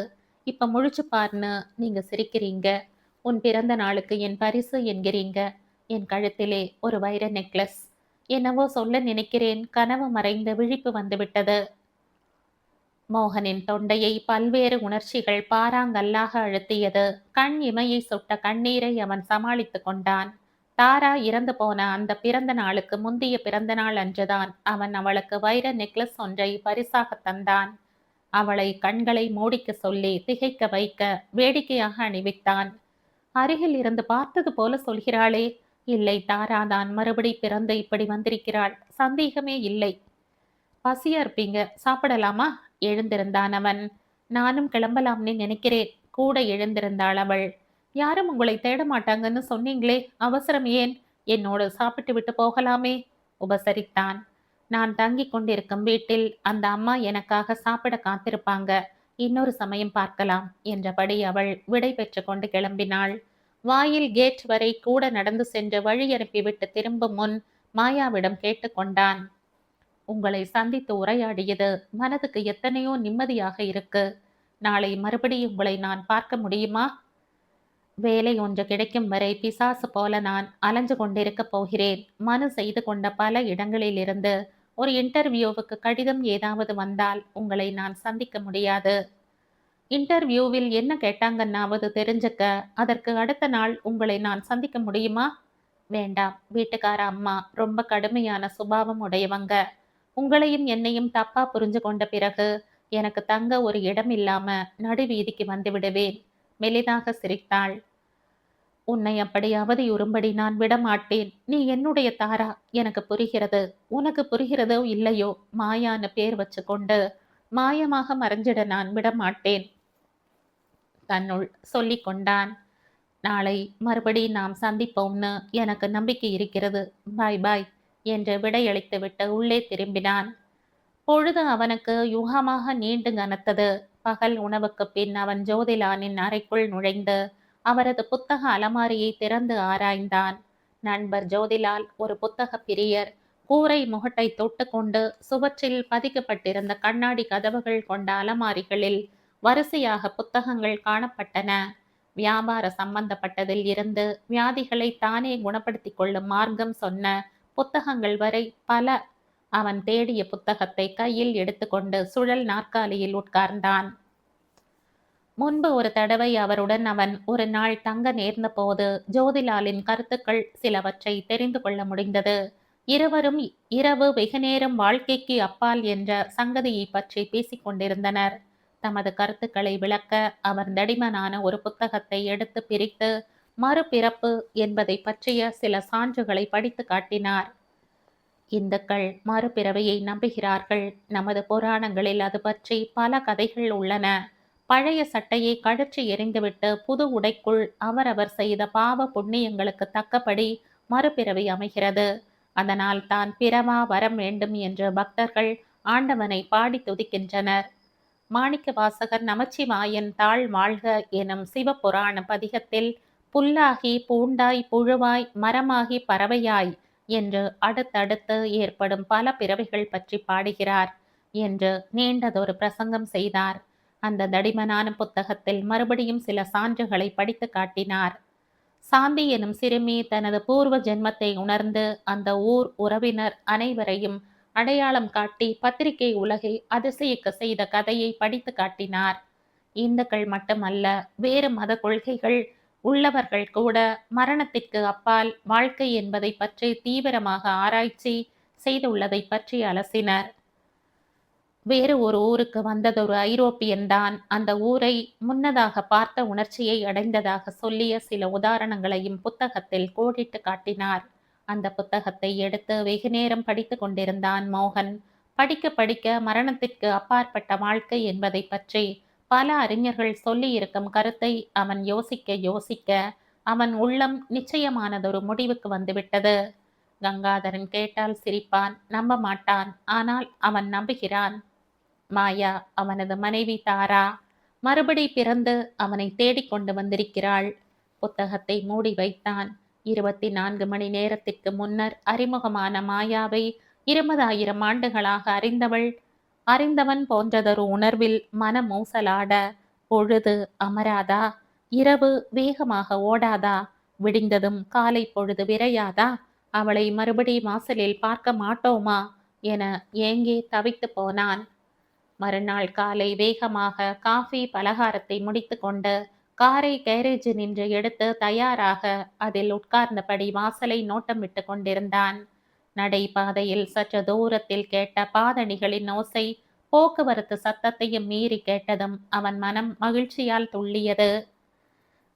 இப்ப முழிச்சு பாருன்னு நீங்க சிரிக்கிறீங்க. உன் பிறந்த நாளுக்கு என் பரிசு என்கிறீங்க. என் கழுத்திலே ஒரு வைர நெக்லஸ். என்னவோ சொல்ல நினைக்கிறேன். கனவு மறைந்து விழிப்பு வந்துவிட்டது. மோகனின் தொண்டையை பல்வேறு உணர்ச்சிகள் பாறாங்கல்லாக அழுத்தியது. கண் இமையை சுட்ட கண்ணீரை அவன் சமாளித்து கொண்டான். தாரா இறந்து போன அந்த பிறந்த நாளுக்கு முந்தைய பிறந்த நாள் அன்றுதான் அவன் அவளுக்கு வைர நெக்லஸ் ஒன்றை பரிசாக தந்தான். அவளை கண்களை மூடிக்க சொல்லி திகைக்க வைக்க வேடிக்கையாக அணிவித்தான். அருகில் இருந்து பார்த்தது போல சொல்கிறாளே. இல்லை, தாராதான் மறுபடி பிறந்து இப்படி வந்திருக்கிறாள். சந்தேகமே இல்லை. பசியா இருப்பீங்க, சாப்பிடலாமா? எழுந்திருந்தான் அவன். நானும் கிளம்பலாம்னு நினைக்கிறேன். கூட எழுந்திருந்தாள் அவள். யாரும் உங்களை தேட மாட்டாங்கன்னு சொன்னீங்களே, அவசரம் ஏன்? என்னோடு சாப்பிட்டு விட்டு போகலாமே, உபசரித்தான். நான் தங்கிக் கொண்டிருக்கும் வீட்டில் அந்த அம்மா எனக்காக சாப்பிட காத்திருப்பாங்க. இன்னொரு சமயம் பார்க்கலாம் என்றபடி அவள் விடை பெற்று கொண்டு கிளம்பினாள். வாயில் கேட் வரை கூட நடந்து சென்று வழி அனுப்பிவிட்டு திரும்பும் முன் மாயாவிடம் கேட்டுக்கொண்டான். உங்களை சந்தித்து உரையாடியது மனதுக்கு எத்தனையோ நிம்மதியாக இருக்கு. நாளை மறுபடியும் உங்களை நான் பார்க்க முடியுமா? வேலை ஒன்று கிடைக்கும் வரை பிசாசு போல நான் அலைஞ்சு கொண்டிருக்க போகிறேன். மனு செய்து கொண்ட பல இடங்களிலிருந்து ஒரு இன்டர்வியூவுக்கு கடிதம் ஏதாவது வந்தால் உங்களை நான் சந்திக்க முடியாது. இன்டர்வியூவில் என்ன கேட்டாங்கன்னாவது தெரிஞ்சுக்க அதற்கு அடுத்த நாள் உங்களை நான் சந்திக்க முடியுமா? வேண்டாம். வீட்டுக்கார அம்மா ரொம்ப கடுமையான சுபாவம் உடையவங்க. உங்களையும் என்னையும் தப்பா புரிஞ்சு கொண்ட பிறகு எனக்கு தங்க ஒரு இடம் இல்லாம நடுவீதிக்கு வந்து விடுவேன். மெலிதாக சிரித்தாள். உன்னை அப்படி அவதியுறும்படி நான் விடமாட்டேன். நீ என்னுடைய தாரா. எனக்கு புரிகிறது. உனக்கு புரிகிறதோ இல்லையோ, மாயான்னு பேர் வச்சு கொண்டு மாயமாக மறைஞ்சிட நான் விடமாட்டேன். தன்னுள் சொல்லிக் கொண்டான். நாளை மறுபடி நாம் சந்திப்போம்னு எனக்கு நம்பிக்கை இருக்கிறது. பாய் பாய் என்று விடையளித்துவிட்டு உள்ளே திரும்பினான். பொழுது அவனுக்கு யுகமாக நீண்டு கனத்தது. பகல் உணவுக்குப் பின் அவன் ஜோதிலானின் அறைக்குள் நுழைந்து அவரது புத்தக அலமாரியை திறந்து ஆராய்ந்தான். நண்பர் ஜோதிலால் ஒரு புத்தக பிரியர். கூரை முகட்டை தொட்டுக்கொண்டு சுவற்றில் பதிக்கப்பட்டிருந்த கண்ணாடி கதவுகள் கொண்ட அலமாரிகளில் வரிசையாக புத்தகங்கள் காணப்பட்டன. வியாபார சம்பந்தப்பட்டதில் இருந்து வியாதிகளை தானே குணப்படுத்திக் கொள்ளும் மார்க்கம் சொன்ன புத்தகங்கள் வரை பல. அவன் தேடிய புத்தகத்தை கையில் எடுத்துக்கொண்டு சுழல் நாற்காலியில் உட்கார்ந்தான். முன்பு ஒரு தடவை அவருடன் அவன் ஒரு நாள் தங்க நேர்ந்த போது ஜோதிலாலின் கருத்துக்கள் சிலவற்றை தெரிந்து கொள்ள முடிந்தது. இருவரும் இரவு வெகுநேரம் வாழ்க்கைக்கு அப்பால் என்ற சங்கதியை பற்றி பேசிக் கொண்டிருந்தனர். தமது கருத்துக்களை விளக்க அவர் தடிமனான ஒரு புத்தகத்தை எடுத்து பிரித்து மறுபிறப்பு என்பதை பற்றிய சில சான்றுகளை படித்து காட்டினார். இந்துக்கள் மறுபிறவையை நம்புகிறார்கள். நமது புராணங்களில் அது பற்றி பல கதைகள் உள்ளன. பழைய சட்டையை கழற்றி எறிந்துவிட்டு புது உடைக்குள் அவரவர் செய்த பாவ புண்ணியங்களுக்கு தக்கபடி மறுபிறவி அமைகிறது. அதனால் தான் பிறவா வரம் வேண்டும் என்று பக்தர்கள் ஆண்டவனை பாடி துதிக்கின்றனர். மாணிக்க வாசகர் நமச்சிவாயன் தாழ் வாழ்க எனும் சிவபுராண பதிகத்தில் புல்லாகி பூண்டாய் புழுவாய் மரமாகி பறவையாய் என்று அடுத்தடுத்து ஏற்படும் பல பிறவிகள் பற்றி பாடுகிறார் என்று நீண்டதொரு பிரசங்கம் செய்தார். அந்த தடிமனான புத்தகத்தில் மறுபடியும் சில சான்றுகளை படித்து காட்டினார். சாந்தி எனும் சிறுமி தனது பூர்வ ஜென்மத்தை உணர்ந்து அந்த ஊர் உறவினர் அனைவரையும் அடையாளம் காட்டி பத்திரிகை உலகை அதிசயிக்க செய்த கதையை படித்து காட்டினார். இந்துக்கள் மட்டுமல்ல, வேறு மத கொள்கைகள் உள்ளவர்கள் கூட மரணத்திற்கு அப்பால் வாழ்க்கை என்பதை பற்றி தீவிரமாக ஆராய்ச்சி செய்துள்ளதை பற்றி அலசினர். வேறு ஒரு ஊருக்கு வந்ததொரு ஐரோப்பியன்தான் அந்த ஊரை முன்னதாக பார்த்த உணர்ச்சியை அடைந்ததாக சொல்லிய சில உதாரணங்களையும் புத்தகத்தில் கோடிட்டு காட்டினார். அந்த புத்தகத்தை எடுத்து வெகு நேரம் படித்து கொண்டிருந்தான் மோகன். படிக்க படிக்க மரணத்திற்கு அப்பாற்பட்ட வாழ்க்கை என்பதை பற்றி பல அறிஞர்கள் சொல்லி இருக்கும் கருத்தை அவன் யோசிக்க யோசிக்க அவன் உள்ளம் நிச்சயமானதொரு முடிவுக்கு வந்துவிட்டது. கங்காதரன் கேட்டால் சிரிப்பான், நம்ப மாட்டான். ஆனால் அவன் நம்புகிறான். மாயா அவனது மனைவி தாரா மறுபடி பிறந்து அவனை தேடிக்கொண்டு வந்திருக்கிறாள். புத்தகத்தை மூடி வைத்தான். 24 மணி நேரத்திற்கு முன்னர் அறிமுகமான மாயாவை 20,000 ஆண்டுகளாக அறிந்தவன் போன்றதொரு உணர்வில் மனமூசலாட, பொழுது அமராதா? இரவு வேகமாக ஓடாதா? விடிந்ததும் காலை பொழுது விரையாதா? அவளை மறுபடி வாசலில் பார்க்க மாட்டோமா என ஏங்கே தவித்து போனான். மறுநாள் காலை வேகமாக காஃபி பலகாரத்தை முடித்து கொண்டு காரை கேரேஜ் நின்று எடுத்து தயாராக அதில் உட்கார்ந்தபடி வாசலை நோட்டம் விட்டு கொண்டிருந்தான். நடைபாதையில் சற்று தூரத்தில் கேட்ட பாதணிகளின் ஓசை போக்குவரத்து சத்தத்தையும் மீறி கேட்டதும் அவன் மனம் மகிழ்ச்சியால் துள்ளியது.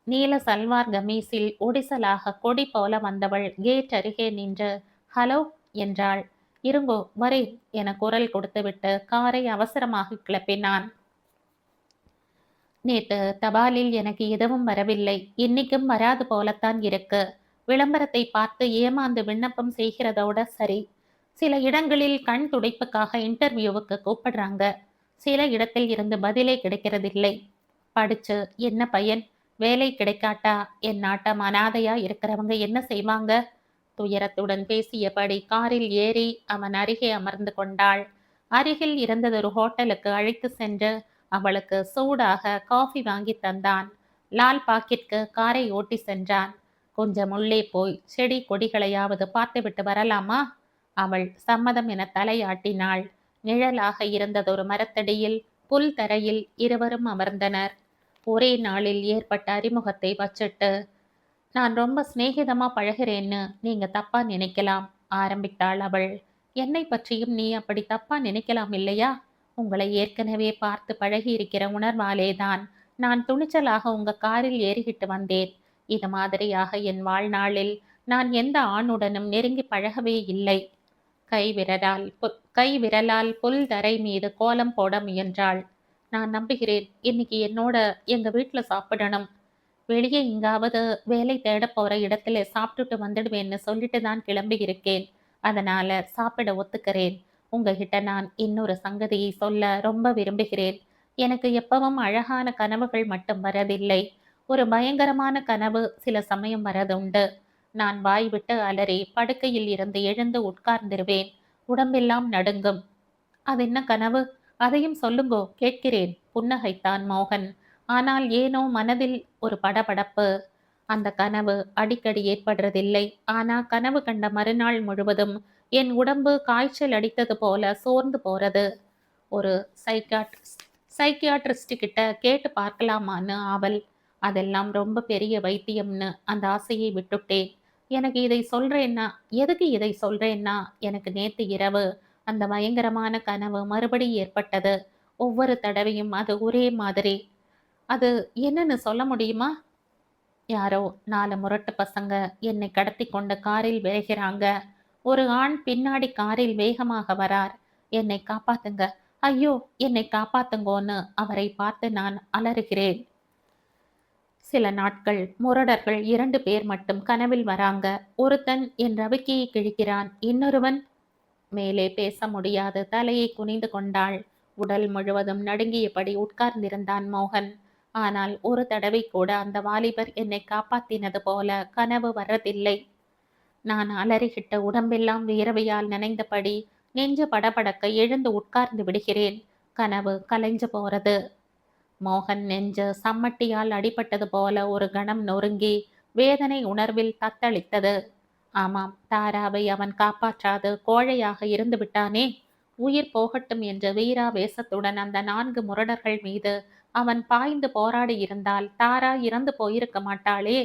நீல சல்வார் கமீஸில் ஒடிசலாக கொடி போல வந்தவள் கேட் அருகே நின்று ஹலோ என்றாள். இருங்கோ வரேன் என குரல் கொடுத்துவிட்டு காரை அவசரமாக கிளப்பினான். நேத்து தபாலில் எனக்கு எதுவும் வரவில்லை, இன்னைக்கும் வராது போலத்தான் இருக்கு. விளம்பரத்தை பார்த்து ஏமாந்து விண்ணப்பம் செய்கிறதோட சரி. சில இடங்களில் கண் துடைப்புக்காக இன்டர்வியூவுக்கு கூப்பிடுறாங்க. சில இடத்தில் இருந்து பதிலே கிடைக்கிறதில்லை. படிச்சு என்ன பயன்? வேலை கிடைக்காட்டா என் நாட்டம் அனாதையா இருக்கிறவங்க என்ன செய்வாங்க? துயரத்துடன் பேசியபடி காரில் ஏறி அவன் அருகே அமர்ந்து கொண்டாள். அருகில் இருந்ததொரு ஹோட்டலுக்கு அழைத்து சென்று அவளுக்கு சூடாக காஃபி வாங்கி தந்தான். லால் பாக்கிற்கு காரை ஓட்டி சென்றான். கொஞ்சம் உள்ளே போய் செடி கொடிகளையாவது பார்த்துவிட்டு வரலாமா? அவள் சம்மதம் என தலையாட்டினாள். நிழலாக இருந்ததொரு மரத்தடியில் புல் தரையில் இருவரும் அமர்ந்தனர். ஒரே நாளில் ஏற்பட்ட அறிமுகத்தை வச்சிட்டு நான் ரொம்ப சிநேகிதமா பழகிறேன்னு நீங்க தப்பா நினைக்கலாம் ஆரம்பித்தாள் அவள். என்னை பற்றியும் நீ அப்படி தப்பா நினைக்கலாம் இல்லையா? உங்களை ஏற்கனவே பார்த்து பழகி இருக்கிற உணர்வாலேதான் நான் துணிச்சலாக உங்க காரில் ஏறிக்கிட்டு வந்தேன். இது மாதிரியாக என் வாழ்நாளில் நான் எந்த ஆணுடனும் நெருங்கி பழகவே இல்லை. கை விரலால் புல் தரை மீது கோலம் போட முயன்றாள். நான் நம்புகிறேன், இன்னைக்கு என்னோட எங்க வீட்டுல சாப்பிடணும். வெளியே எங்காவது வேலை தேடப் போற இடத்துல சாப்பிட்டுட்டு வந்துடுவேன்னு சொல்லிட்டு தான் கிளம்பி இருக்கேன். அதனால சாப்பிட ஒத்துக்கிறேன். உங்ககிட்ட நான் இன்னொரு சங்கதியை சொல்ல ரொம்ப விரும்புகிறேன். எனக்கு எப்பவும் அழகான கனவுகள் மட்டும் வரதில்லை. ஒரு பயங்கரமான கனவு சில சமயம் வரதுண்டு. நான் வாய்விட்டு அலறி படுக்கையில் இருந்து எழுந்து உட்கார்ந்திருவேன். உடம்பெல்லாம் நடுங்கும். அது என்ன கனவு? அதையும் சொல்லுங்கோ, கேட்கிறேன், புன்னகைத்தான் மோகன். ஆனால் ஏனோ மனதில் ஒரு படபடப்பு. அந்த கனவு அடிக்கடி ஏற்படுறதில்லை. ஆனா கனவு கண்ட மறுநாள் முழுவதும் என் உடம்பு காய்ச்சல் அடித்தது போல சோர்ந்து போறது. ஒரு சைக்கியாட்ரிஸ்ட் கிட்ட கேட்டு பார்க்கலாமான்னு ஆவல். அதெல்லாம் ரொம்ப பெரிய வைத்தியம்னு அந்த ஆசையை விட்டுட்டேன். எனக்கு இதை சொல்றேன்னா எதுக்கு இதை சொல்றேன்னா, எனக்கு நேத்து இரவு அந்த பயங்கரமான கனவு மறுபடி ஏற்பட்டது. ஒவ்வொரு தடவையும் அது ஒரே மாதிரி. அது என்னன்னு சொல்ல முடியுமா? யாரோ 4 முரட்டு பசங்க என்னை கடத்தி கொண்டு காரில் விரைகிறாங்க. ஒரு ஆண் பின்னாடி காரில் வேகமாக வரார். என்னை காப்பாத்துங்க, ஐயோ என்னை காப்பாத்துங்கோன்னு அவரை பார்த்து நான் அலறுகிறேன். சில நாட்கள் முரடர்கள் 2 பேர் மட்டும் கனவில் வராங்க. ஒருத்தன் என் ரவிக்கையை கிழிக்கிறான். இன்னொருவன் மேலே பேச முடியாது தலையை குனிந்து கொண்டாள். உடல் முழுவதும் நடுங்கியபடி உட்கார்ந்திருந்தான் மோகன். ஆனால் ஒரு தடவை கூட அந்த வாலிபர் என்னை காப்பாத்தினது போல கனவு வர்றதில்லை. நான் அலறிகிட்ட உடம்பெல்லாம் வியர்வையால் நனைந்தபடி நெஞ்சு படபடக்க எழுந்து உட்கார்ந்து விடுகிறேன். கனவு கலைஞ்சு போறது. மோகன் நெஞ்சு சம்மட்டியால் அடிபட்டது போல ஒரு கணம் நொறுங்கி வேதனை உணர்வில் தத்தளித்தது. ஆமாம், தாராவை அவன் காப்பாற்றாது கோழையாக இருந்து விட்டானே. உயிர் போகட்டும் என்ற வீராவேசத்துடன் அந்த 4 முரடர்கள் மீது அவன் பாய்ந்து போராடி இருந்தால் தாரா இறந்து போயிருக்க மாட்டாளே.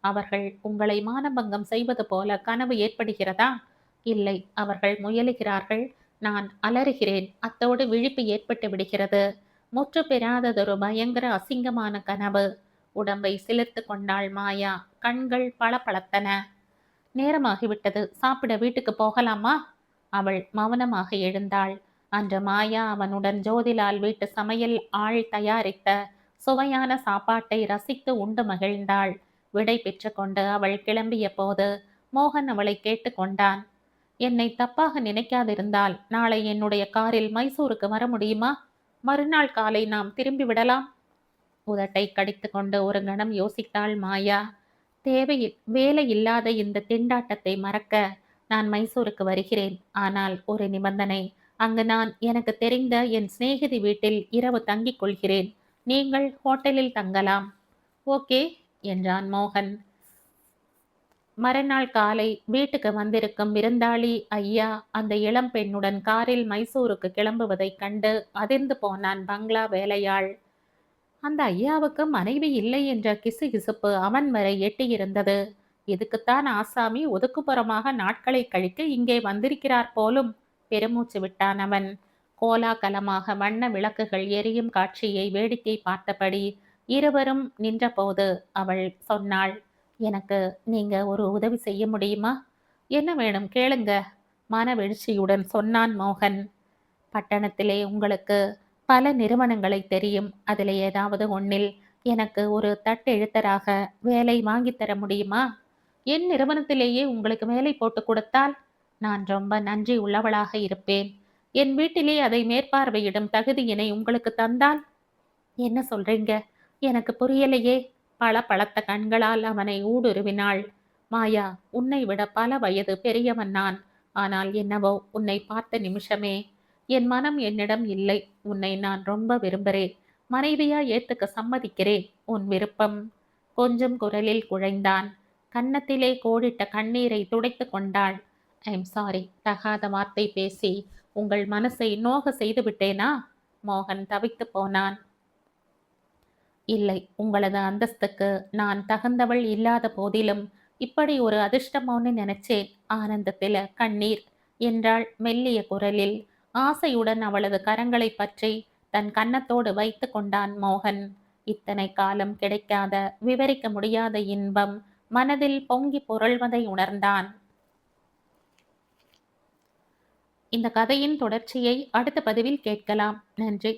அவர்கள் உங்களை மானபங்கம் செய்வது போல கனவு ஏற்படுகிறதா? இல்லை, அவர்கள் முயலுகிறார்கள். நான் அலறுகிறேன். அத்தோடு விழிப்பு ஏற்பட்டு விடுகிறது. முற்று பெறாததொரு பயங்கர அசிங்கமான கனவு. உடம்பை சிலிர்த்து கொண்டாள் மாயா. கண்கள் பளபளத்தன. நேரமாகிவிட்டது, சாப்பிட வீட்டுக்கு போகலாமா? அவள் மௌனமாக எழுந்தாள். அன்று மாயா அவனுடன் ஜோதிலால் வீட்டு சமையல் ஆள் தயாரித்த சுவையான சாப்பாட்டை ரசித்து உண்டு மகிழ்ந்தாள். விடை பெற்று கொண்டு அவள் கிளம்பிய போது மோகன் அவளை கேட்டுக்கொண்டான். என்னை தப்பாக நினைக்காதிருந்தால் நாளை என்னுடைய காரில் மைசூருக்கு வர முடியுமா? மறுநாள் காலை நாம் திரும்பி விடலாம். உதட்டை கடித்து கொண்டு ஒரு கணம் யோசித்தாள் மாயா. வேலை இல்லாத இந்த திண்டாட்டத்தை மறக்க நான் மைசூருக்கு வருகிறேன். ஆனால் ஒரு நிபந்தனை. அங்கு நான் எனக்கு தெரிந்த என் சிநேகிதி வீட்டில் இரவு தங்கிக் கொள்கிறேன். நீங்கள் ஹோட்டலில் தங்கலாம். ஓகே என்றான் மோகன். மறுநாள் காலை வீட்டுக்கு வந்திருக்கும் விருந்தாளி ஐயா அந்த இளம் பெண்ணுடன் காரில் மைசூருக்கு கிளம்புவதைக் கண்டு அதிர்ந்து போனான் பங்களா வேலையாள். அந்த ஐயாவுக்கு மனைவி இல்லை என்ற கிசுகிசுப்பு அவன் வரை எட்டியிருந்தது. இதுக்குத்தான் ஆசாமி ஒதுக்குப்புறமாக நாட்களை கழிக்க இங்கே வந்திருக்கிறார் போலும். பெருமூச்சு விட்டான் அவன். கோலாகலமாக வண்ண விளக்குகள் எரியும் காட்சியை வேடிக்கை பார்த்தபடி இருவரும் நின்றபோது அவள் சொன்னாள், எனக்கு நீங்க ஒரு உதவி செய்ய முடியுமா? என்ன வேணும் கேளுங்க, மனவெழுச்சியுடன் சொன்னான் மோகன். பட்டணத்திலே உங்களுக்கு பல நிறுவனங்களை தெரியும். அதில் ஏதாவது ஒன்றில் எனக்கு ஒரு தட்டெழுத்தராக வேலை வாங்கித்தர முடியுமா? என் நிறுவனத்திலேயே உங்களுக்கு வேலை போட்டு கொடுத்தால் நான் ரொம்ப நன்றி உள்ளவளாக இருப்பேன். என் வீட்டிலே அதை மேற்பார்வையிடும் தகுதியினை உங்களுக்கு தந்தால்? என்ன சொல்றீங்க? எனக்கு புரியலையே. பளபளத்த கண்களால் அவனை ஊடுருவினாள். மாயா, உன்னை விட பல வயது பெரியவன் நான். ஆனால் என்னவோ உன்னை பார்த்த நிமிஷமே என் மனம் என்னிடம் இல்லை. உன்னை நான் ரொம்ப விரும்புகிறேன். மனைவியா ஏத்துக்க சம்மதிக்கிறேன். உன் விருப்பம். கொஞ்சம் குரலில் குழைந்தான். கன்னத்திலே கோடிட்ட கண்ணீரை துடைத்து கொண்டாள். ஐம் சாரி, தகாத வார்த்தை பேசி உங்கள் மனசை நோக செய்து விட்டேனா? மோகன் தவித்து போனான். இல்லை, உங்களது அந்தஸ்துக்கு நான் தகுந்தவள் இல்லாத போதிலும் இப்படி ஒரு அதிர்ஷ்டமோன்னு நினைச்சேன். ஆனந்தத்தில கண்ணீர் என்றாள் மெல்லிய குரலில். ஆசையுடன் அவளது கரங்களை பற்றி தன் கன்னத்தோடு வைத்து கொண்டான் மோகன். இத்தனை காலம் கிடைக்காத விவரிக்க முடியாத இன்பம் மனதில் பொங்கி புரள்வதை உணர்ந்தான். இந்த கதையின் தொடர்ச்சியை அடுத்த பதிவில் கேட்கலாம். நன்றி.